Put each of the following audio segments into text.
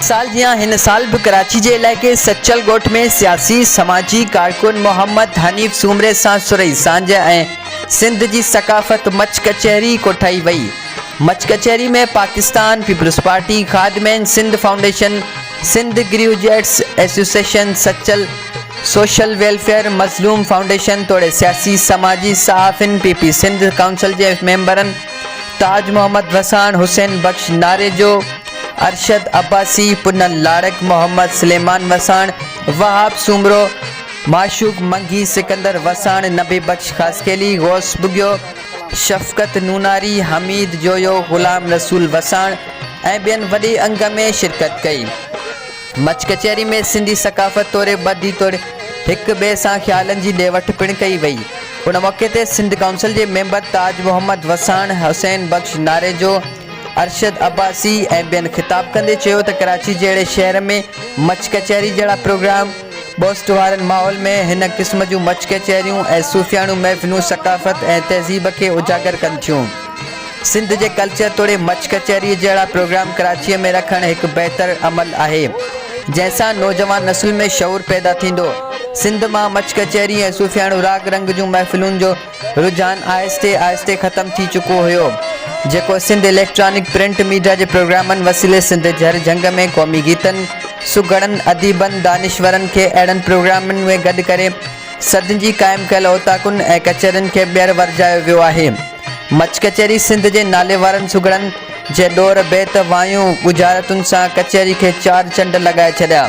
साल जियां हिन साल भी कराची के इलाके सचल गोठ में सियासी समाजी कारकुन मोहम्मद हनीफ सूमरे सां सुरई सांझ ऐं सिंध की सकाफ़त मच कचहरी कोठाई वई। मच कचहरी में पाकिस्तान पीपल्स पार्टी, खादमैन Sindh foundation, Sindh graduates association, Sachal social welfare मज़लूम फाउंडेशन तोड़े सियासी समाजी सहाफ़िन, पीपी सिंध काउंसिल के मेंबरन ताज मोहम्मद वसाण, हुसैन बख्श नारेजो, अरशद अब्बासी, पुनल लाड़क, मोहम्मद सुलेमान वसाण, वहाब सूमरो, माशूक मंगी, सिकंदर वसाण, नबी बख्श खासकेली, गौस बुग्यो, शफ़कत नूनारी, हमीद जोयो, गुलाम रसूल वसाण ऐं ॿियनि वॾे अंग में शिरकत कई। मच कचहरी में सिंधी सकाफ़त तौर बदी तौर एक ॿिए सां ख़्यालनि जी ॾे वठि पिणु कई वई। उन मौक़े ते सिंध काउंसिल के मेंबर ताज मोहम्मद वसाण, हुसैन बख्श नारेजो, अरशद अब्बासी ऐं ॿियनि ख़िताब कंदे चयो त कराची जहिड़े शहर में मच कचहरी जहिड़ा प्रोग्राम बोस्ट वारनि माहौल में हिन क़िस्म जूं मच कचहरियूं ऐं सूफ़ियाणू महफ़िलूं सकाफ़त ऐं तहज़ीब के उजागर कनि थियूं। सिंध के कल्चर तोड़े मच कचहरी जहिड़ा प्रोग्राम कराची में रखण एक बेहतर अमल है, जैसा नौजवान नस्ल में शऊर पैदा थींदो। सिंध में मच कचहरी ऐं सूफ़ियाणू राग रंग जूं महफ़िलुनि जो रुझान आहिस्ते आहिस्ते ख़त्म थी चुको हुयो, जेको सिंध इलेक्ट्रॉनिक प्रिंट मीडिया के प्रोग्रामन वसीले सिंध झर जंग में क़ौमी गीतन, सुगड़न, अदीबन, दानिश्वरन के अड़न प्रोग्रामन में गड करे सदन जी कायम कल ओताकुन ऐं कचहरिन के ॿीहर वरजायो वियो आहे। मच कचहरी सिंध के नाले वारन सुगड़न जे डोर बेत वायूं गुजारतुन सां कचहरी के 4 चंड लगाए छड़ा।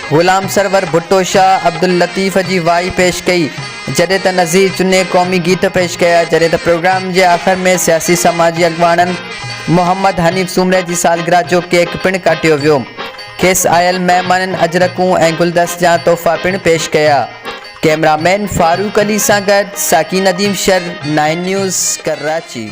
गुलाम सरवर भुट्टो शाह अब्दुल लतीफ़ जी वाई पेश कई, जॾहिं त नज़ीर चुने क़ौमी गीत पेश कया, जॾहिं त प्रोग्राम के आख़िर में सियासी समाजी अगवानन मोहम्मद हनीफ सूमरे की सालगिरह जो केक पिणु काटियो वियो। खेस आयल मेहमानन अजरकूं ऐं गुलदस्त जा तोहफ़ा पिणु पेश कया। कैमरामैन फारूक अली सां गॾु साकी नदीम शर, 9 न्यूज़, कराची।